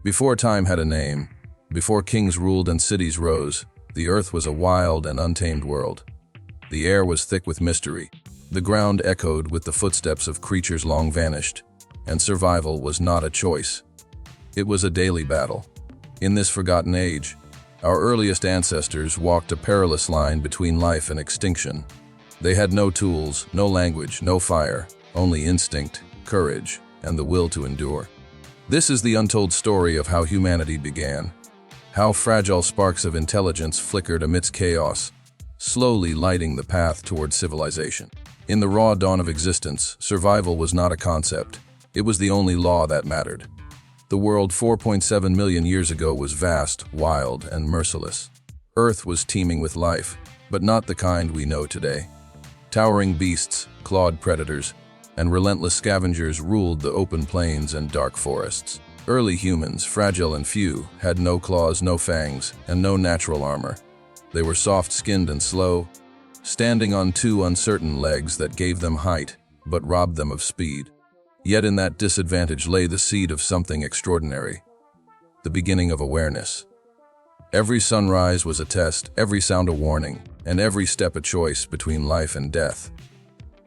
Before time had a name, before kings ruled and cities rose, the earth was a wild and untamed world. The air was thick with mystery. The ground echoed with the footsteps of creatures long vanished, and survival was not a choice. It was a daily battle. In this forgotten age, our earliest ancestors walked a perilous line between life and extinction. They had no tools, no language, no fire, only instinct, courage, and the will to endure. This is the untold story of how humanity began, how fragile sparks of intelligence flickered amidst chaos, slowly lighting the path toward civilization. In the raw dawn of existence, survival was not a concept. It was the only law that mattered. The world 4.7 million years ago was vast, wild, and merciless. Earth was teeming with life, but not the kind we know today. Towering beasts, clawed predators, and relentless scavengers ruled the open plains and dark forests. Early humans, fragile and few, had no claws, no fangs, and no natural armor. They were soft-skinned and slow, standing on two uncertain legs that gave them height, but robbed them of speed. Yet in that disadvantage lay the seed of something extraordinary, the beginning of awareness. Every sunrise was a test, every sound a warning, and every step a choice between life and death.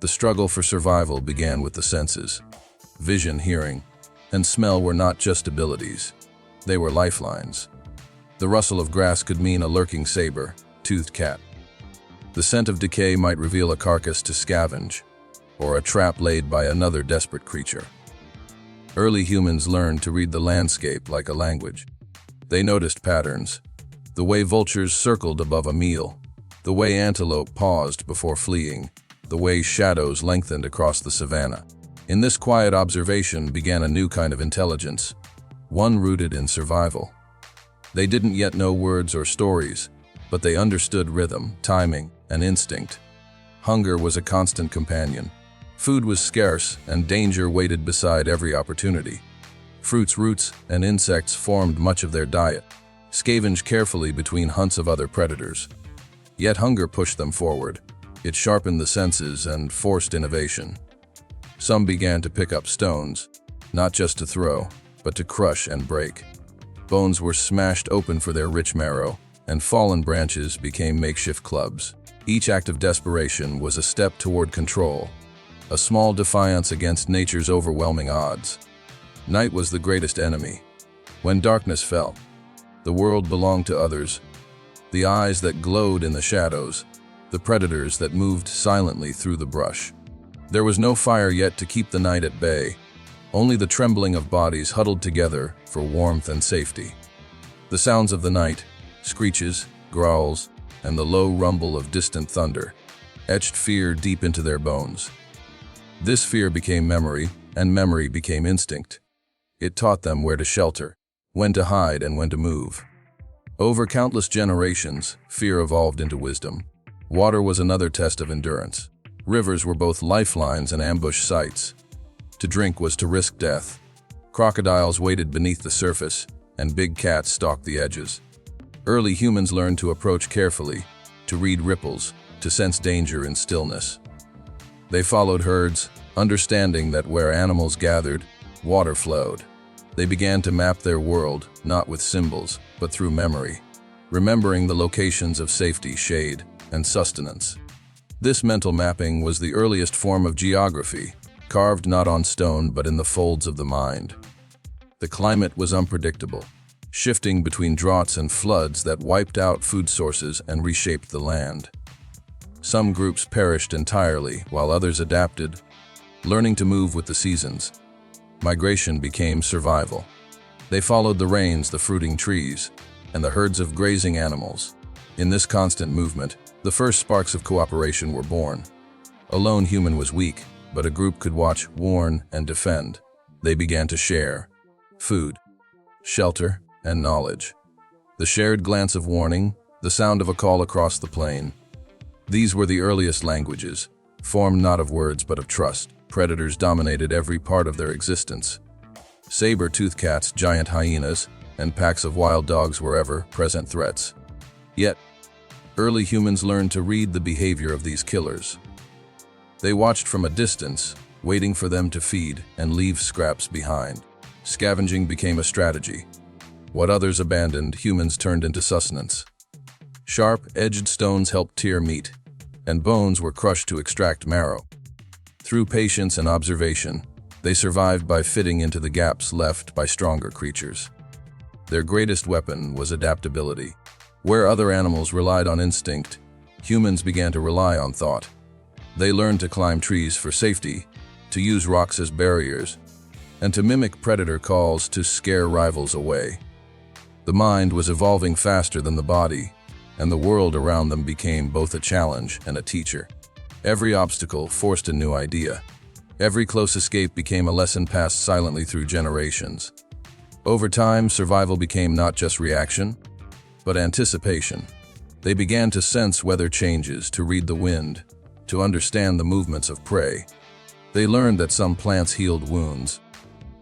The struggle for survival began with the senses. Vision, hearing, and smell were not just abilities. They were lifelines. The rustle of grass could mean a lurking saber-toothed cat. The scent of decay might reveal a carcass to scavenge, or a trap laid by another desperate creature. Early humans learned to read the landscape like a language. They noticed patterns, the way vultures circled above a meal, the way antelope paused before fleeing, the way shadows lengthened across the savanna. In this quiet observation began a new kind of intelligence, one rooted in survival. They didn't yet know words or stories, but they understood rhythm, timing, and instinct. Hunger was a constant companion. Food was scarce, and danger waited beside every opportunity. Fruits, roots, and insects formed much of their diet, scavenged carefully between hunts of other predators. Yet hunger pushed them forward. It sharpened the senses and forced innovation. Some began to pick up stones, not just to throw, but to crush and break. Bones were smashed open for their rich marrow, and fallen branches became makeshift clubs. Each act of desperation was a step toward control, a small defiance against nature's overwhelming odds. Night was the greatest enemy. When darkness fell, the world belonged to others. The eyes that glowed in the shadows, the predators that moved silently through the brush. There was no fire yet to keep the night at bay, only the trembling of bodies huddled together for warmth and safety. The sounds of the night, screeches, growls, and the low rumble of distant thunder, etched fear deep into their bones. This fear became memory, and memory became instinct. It taught them where to shelter, when to hide, and when to move. Over countless generations, fear evolved into wisdom. Water was another test of endurance. Rivers were both lifelines and ambush sites. To drink was to risk death. Crocodiles waited beneath the surface, and big cats stalked the edges. Early humans learned to approach carefully, to read ripples, to sense danger in stillness. They followed herds, understanding that where animals gathered, water flowed. They began to map their world, not with symbols, but through memory, remembering the locations of safety, shade, and sustenance. This mental mapping was the earliest form of geography, carved not on stone but in the folds of the mind. The climate was unpredictable, shifting between droughts and floods that wiped out food sources and reshaped the land. Some groups perished entirely, while others adapted, learning to move with the seasons. Migration became survival. They followed the rains, the fruiting trees, and the herds of grazing animals. In this constant movement, the first sparks of cooperation were born. A lone human was weak, but a group could watch, warn, and defend. They began to share food, shelter, and knowledge. The shared glance of warning, the sound of a call across the plain. These were the earliest languages, formed not of words but of trust. Predators dominated every part of their existence. Saber-toothed cats, giant hyenas, and packs of wild dogs were ever-present threats. Yet, early humans learned to read the behavior of these killers. They watched from a distance, waiting for them to feed and leave scraps behind. Scavenging became a strategy, What others abandoned, humans turned into sustenance. Sharp, edged stones helped tear meat, and bones were crushed to extract marrow. Through patience and observation, they survived by fitting into the gaps left by stronger creatures. Their greatest weapon was adaptability. Where other animals relied on instinct, humans began to rely on thought. They learned to climb trees for safety, to use rocks as barriers, and to mimic predator calls to scare rivals away. The mind was evolving faster than the body, and the world around them became both a challenge and a teacher. Every obstacle forced a new idea. Every close escape became a lesson passed silently through generations. Over time, survival became not just reaction, but anticipation. They began to sense weather changes, to read the wind, to understand the movements of prey. They learned that some plants healed wounds,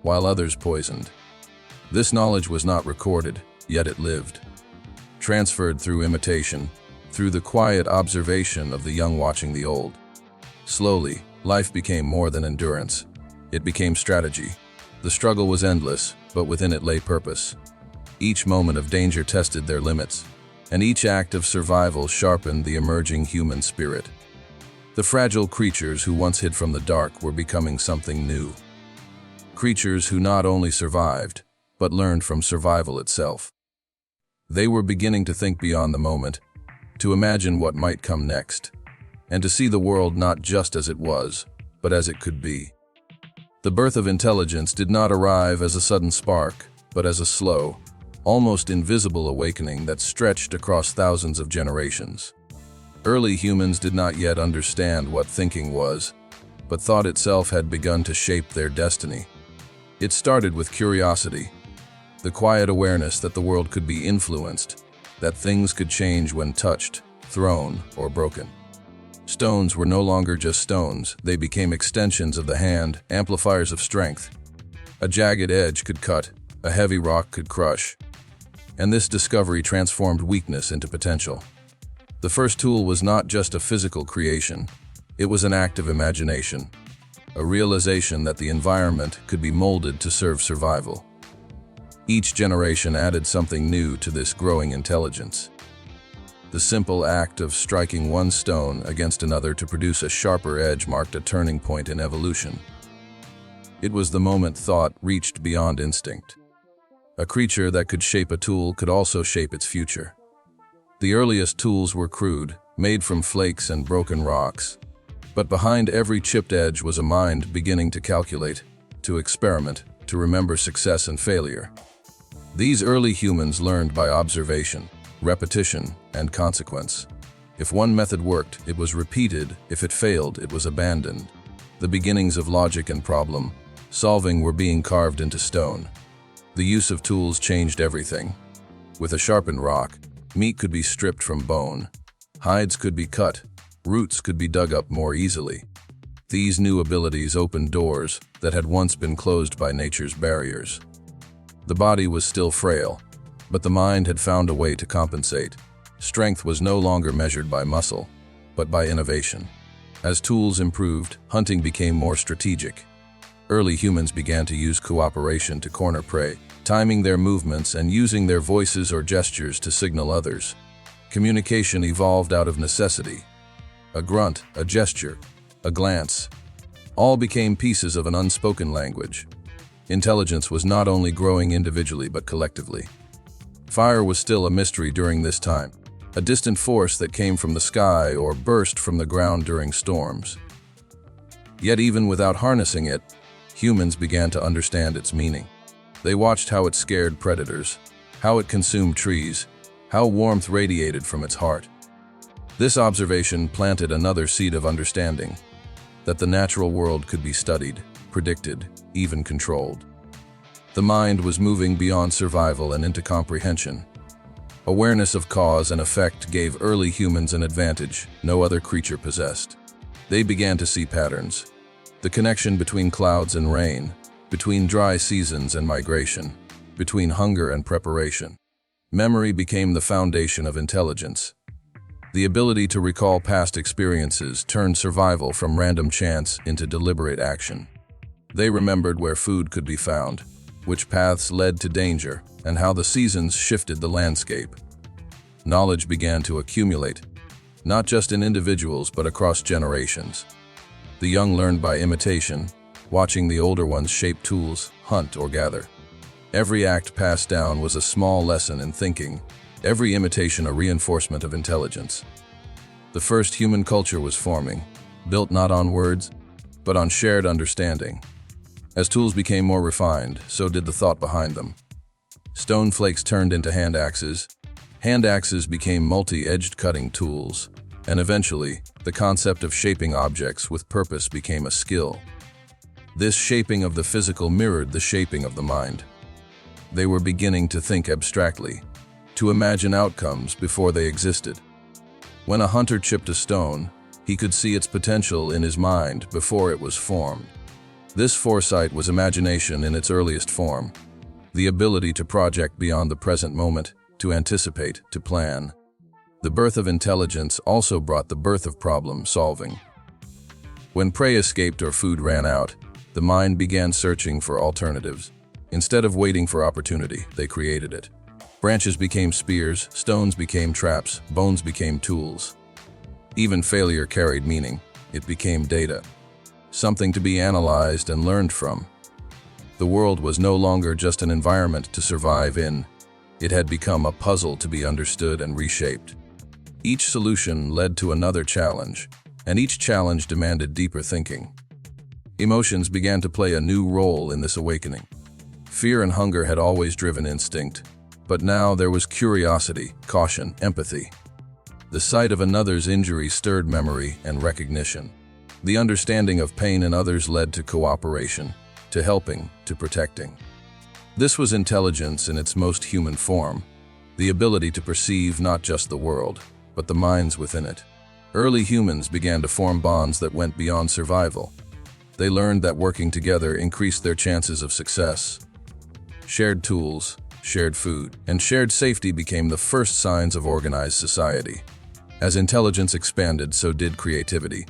while others poisoned. This knowledge was not recorded, yet it lived. Transferred through imitation, through the quiet observation of the young watching the old. Slowly, life became more than endurance. It became strategy. The struggle was endless, but within it lay purpose. Each moment of danger tested their limits, and each act of survival sharpened the emerging human spirit. The fragile creatures who once hid from the dark were becoming something new. Creatures who not only survived, but learned from survival itself. They were beginning to think beyond the moment, to imagine what might come next, and to see the world not just as it was, but as it could be. The birth of intelligence did not arrive as a sudden spark, but as a slow, almost invisible awakening that stretched across thousands of generations. Early humans did not yet understand what thinking was, but thought itself had begun to shape their destiny. It started with curiosity, the quiet awareness that the world could be influenced, that things could change when touched, thrown, or broken. Stones were no longer just stones, they became extensions of the hand, amplifiers of strength. A jagged edge could cut, a heavy rock could crush, and this discovery transformed weakness into potential. The first tool was not just a physical creation, it was an act of imagination, a realization that the environment could be molded to serve survival. Each generation added something new to this growing intelligence. The simple act of striking one stone against another to produce a sharper edge marked a turning point in evolution. It was the moment thought reached beyond instinct. A creature that could shape a tool could also shape its future. The earliest tools were crude, made from flakes and broken rocks. But behind every chipped edge was a mind beginning to calculate, to experiment, to remember success and failure. These early humans learned by observation, repetition, and consequence. If one method worked, it was repeated. If it failed, it was abandoned. The beginnings of logic and problem solving were being carved into stone. The use of tools changed everything. With a sharpened rock, meat could be stripped from bone, hides could be cut, roots could be dug up more easily. These new abilities opened doors that had once been closed by nature's barriers. The body was still frail, but the mind had found a way to compensate. Strength was no longer measured by muscle, but by innovation. As tools improved, hunting became more strategic. Early humans began to use cooperation to corner prey, timing their movements and using their voices or gestures to signal others. Communication evolved out of necessity. A grunt, a gesture, a glance, all became pieces of an unspoken language. Intelligence was not only growing individually but collectively. Fire was still a mystery during this time, a distant force that came from the sky or burst from the ground during storms. Yet even without harnessing it, humans began to understand its meaning. They watched how it scared predators, how it consumed trees, how warmth radiated from its heart. This observation planted another seed of understanding, that the natural world could be studied, predicted, even controlled. The mind was moving beyond survival and into comprehension. Awareness of cause and effect gave early humans an advantage no other creature possessed. They began to see patterns, the connection between clouds and rain, between dry seasons and migration, between hunger and preparation. Memory became the foundation of intelligence. The ability to recall past experiences turned survival from random chance into deliberate action. They remembered where food could be found, which paths led to danger, and how the seasons shifted the landscape. Knowledge began to accumulate, not just in individuals but across generations. The young learned by imitation, watching the older ones shape tools, hunt, or gather. Every act passed down was a small lesson in thinking, every imitation a reinforcement of intelligence. The first human culture was forming, built not on words, but on shared understanding. As tools became more refined, so did the thought behind them. Stone flakes turned into hand axes became multi-edged cutting tools, and eventually, the concept of shaping objects with purpose became a skill. This shaping of the physical mirrored the shaping of the mind. They were beginning to think abstractly, to imagine outcomes before they existed. When a hunter chipped a stone, he could see its potential in his mind before it was formed. This foresight was imagination in its earliest form, the ability to project beyond the present moment, to anticipate, to plan. The birth of intelligence also brought the birth of problem solving. When prey escaped or food ran out, the mind began searching for alternatives. Instead of waiting for opportunity, they created it. Branches became spears, stones became traps, bones became tools. Even failure carried meaning. It became data, something to be analyzed and learned from. The world was no longer just an environment to survive in. It had become a puzzle to be understood and reshaped. Each solution led to another challenge, and each challenge demanded deeper thinking. Emotions began to play a new role in this awakening. Fear and hunger had always driven instinct, but now there was curiosity, caution, empathy. The sight of another's injury stirred memory and recognition. The understanding of pain in others led to cooperation, to helping, to protecting. This was intelligence in its most human form, the ability to perceive not just the world, but the minds within it. Early humans began to form bonds that went beyond survival. They learned that working together increased their chances of success. Shared tools, shared food, and shared safety became the first signs of organized society. As intelligence expanded, so did creativity.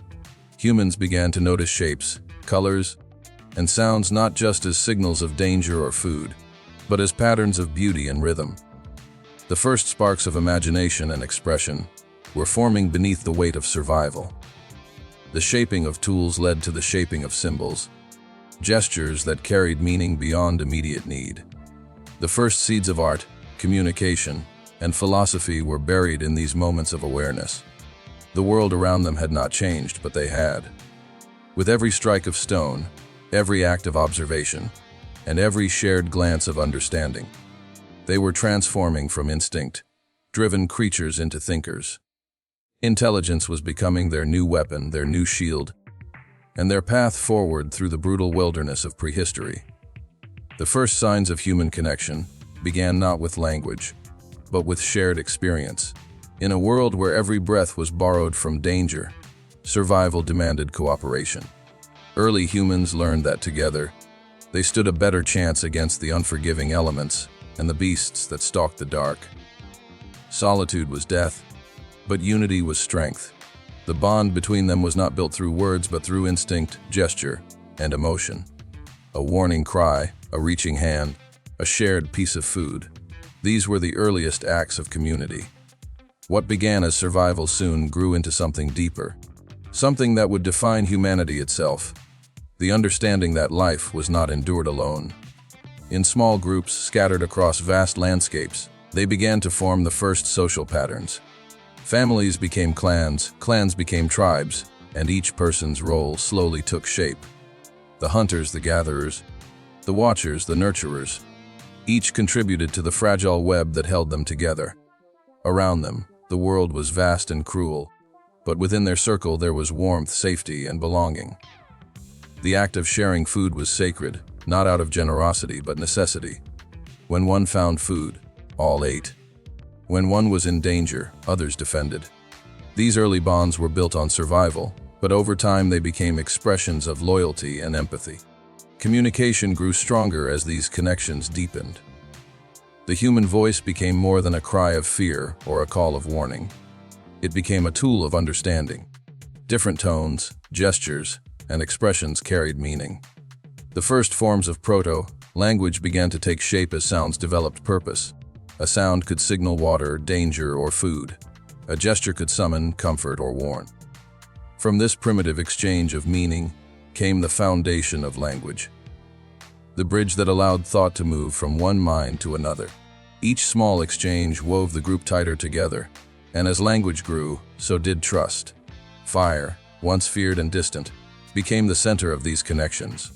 Humans began to notice shapes, colors, and sounds not just as signals of danger or food, but as patterns of beauty and rhythm. The first sparks of imagination and expression were forming beneath the weight of survival. The shaping of tools led to the shaping of symbols, gestures that carried meaning beyond immediate need. The first seeds of art, communication, and philosophy were buried in these moments of awareness. The world around them had not changed, but they had. With every strike of stone, every act of observation, and every shared glance of understanding, they were transforming from instinct-driven creatures into thinkers. Intelligence was becoming their new weapon, their new shield, and their path forward through the brutal wilderness of prehistory. The first signs of human connection began not with language, but with shared experience. In a world where every breath was borrowed from danger, survival demanded cooperation. Early humans learned that together, they stood a better chance against the unforgiving elements and the beasts that stalked the dark. Solitude was death, but unity was strength. The bond between them was not built through words but through instinct, gesture, and emotion. A warning cry, a reaching hand, a shared piece of food. These were the earliest acts of community. What began as survival soon grew into something deeper, something that would define humanity itself. The understanding that life was not endured alone. In small groups scattered across vast landscapes, they began to form the first social patterns. Families became clans, clans became tribes, and each person's role slowly took shape. The hunters, the gatherers, the watchers, the nurturers, each contributed to the fragile web that held them together. Around them, the world was vast and cruel, but within their circle there was warmth, safety, and belonging. The act of sharing food was sacred, not out of generosity but necessity. When one found food, all ate. When one was in danger, others defended. These early bonds were built on survival, but over time they became expressions of loyalty and empathy. Communication grew stronger as these connections deepened. The human voice became more than a cry of fear or a call of warning. It became a tool of understanding. Different tones, gestures, and expressions carried meaning. The first forms of proto Language began to take shape as sounds developed purpose. A sound could signal water, danger, or food. A gesture could summon, comfort, or warn. From this primitive exchange of meaning came the foundation of language, the bridge that allowed thought to move from one mind to another. Each small exchange wove the group tighter together, and as language grew, so did trust. Fire, once feared and distant, became the center of these connections.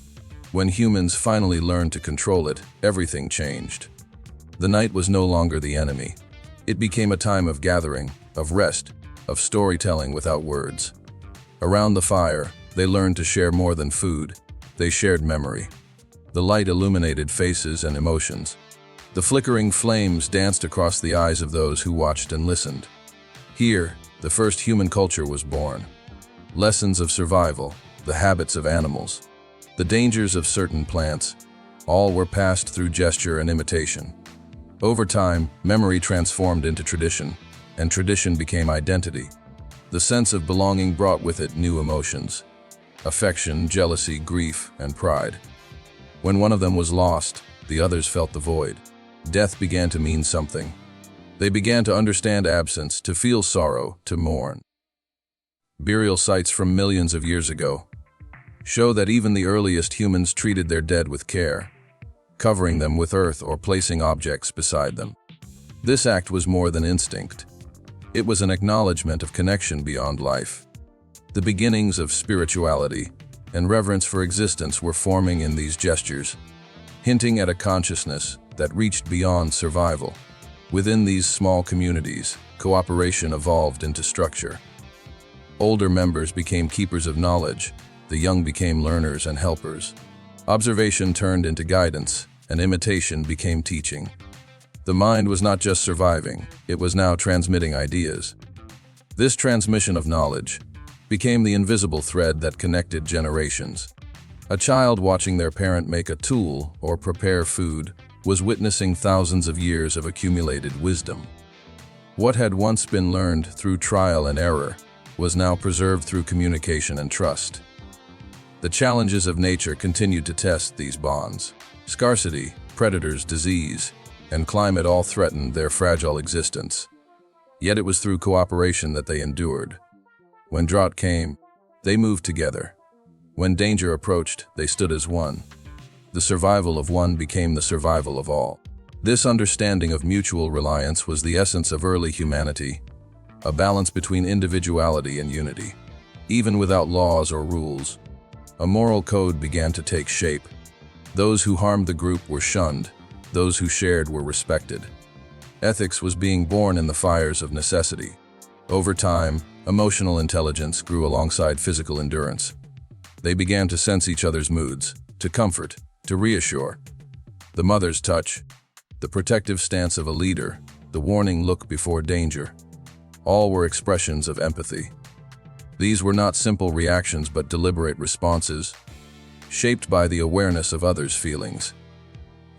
When humans finally learned to control it, everything changed. The night was no longer the enemy. It became a time of gathering, of rest, of storytelling without words. Around the fire, they learned to share more than food. They shared memory. The light illuminated faces and emotions. The flickering flames danced across the eyes of those who watched and listened. Here, the first human culture was born. Lessons of survival, the habits of animals, the dangers of certain plants, all were passed through gesture and imitation. Over time, memory transformed into tradition, and tradition became identity. The sense of belonging brought with it new emotions: affection, jealousy, grief, and pride. When one of them was lost, the others felt the void. Death began to mean something. They began to understand absence, to feel sorrow, to mourn. Burial sites from millions of years ago show that even the earliest humans treated their dead with care, covering them with earth or placing objects beside them. This act was more than instinct. It was an acknowledgement of connection beyond life. The beginnings of spirituality and reverence for existence were forming in these gestures, hinting at a consciousness that reached beyond survival. Within these small communities, cooperation evolved into structure. Older members became keepers of knowledge, the young became learners and helpers. Observation turned into guidance, and imitation became teaching. The mind was not just surviving, it was now transmitting ideas. This transmission of knowledge became the invisible thread that connected generations. A child watching their parent make a tool or prepare food was witnessing thousands of years of accumulated wisdom. What had once been learned through trial and error was now preserved through communication and trust. The challenges of nature continued to test these bonds. Scarcity, predators, disease, and climate all threatened their fragile existence. Yet it was through cooperation that they endured. When drought came, they moved together. When danger approached, they stood as one. The survival of one became the survival of all. This understanding of mutual reliance was the essence of early humanity, a balance between individuality and unity. Even without laws or rules, a moral code began to take shape. Those who harmed the group were shunned, those who shared were respected. Ethics was being born in the fires of necessity. Over time, emotional intelligence grew alongside physical endurance. They began to sense each other's moods, to comfort, to reassure. The mother's touch, the protective stance of a leader, the warning look before danger, all were expressions of empathy. These were not simple reactions but deliberate responses, shaped by the awareness of others' feelings.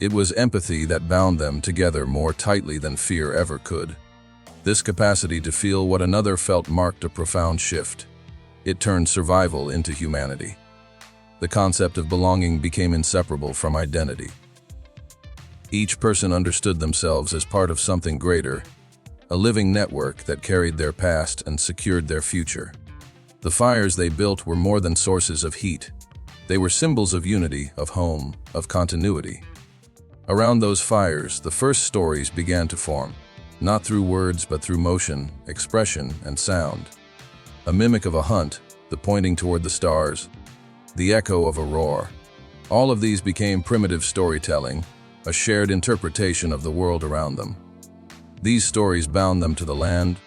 It was empathy that bound them together more tightly than fear ever could. This capacity to feel what another felt marked a profound shift. It turned survival into humanity. The concept of belonging became inseparable from identity. Each person understood themselves as part of something greater, a living network that carried their past and secured their future. The fires they built were more than sources of heat. They were symbols of unity, of home, of continuity. Around those fires, the first stories began to form, not through words but through motion, expression, and sound. A mimic of a hunt, the pointing toward the stars, the echo of a roar. All of these became primitive storytelling, a shared interpretation of the world around them. These stories bound them to the land,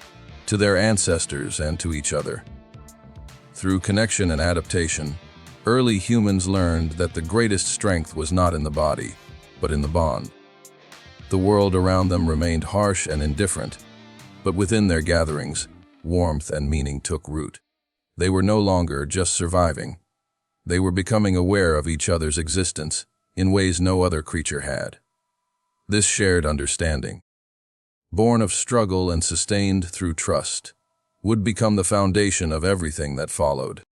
to their ancestors, and to each other. Through connection and adaptation, early humans learned that the greatest strength was not in the body, but in the bond. The world around them remained harsh and indifferent, but within their gatherings, warmth and meaning took root. They were no longer just surviving. They were becoming aware of each other's existence in ways no other creature had. This shared understanding, born of struggle and sustained through trust, would become the foundation of everything that followed.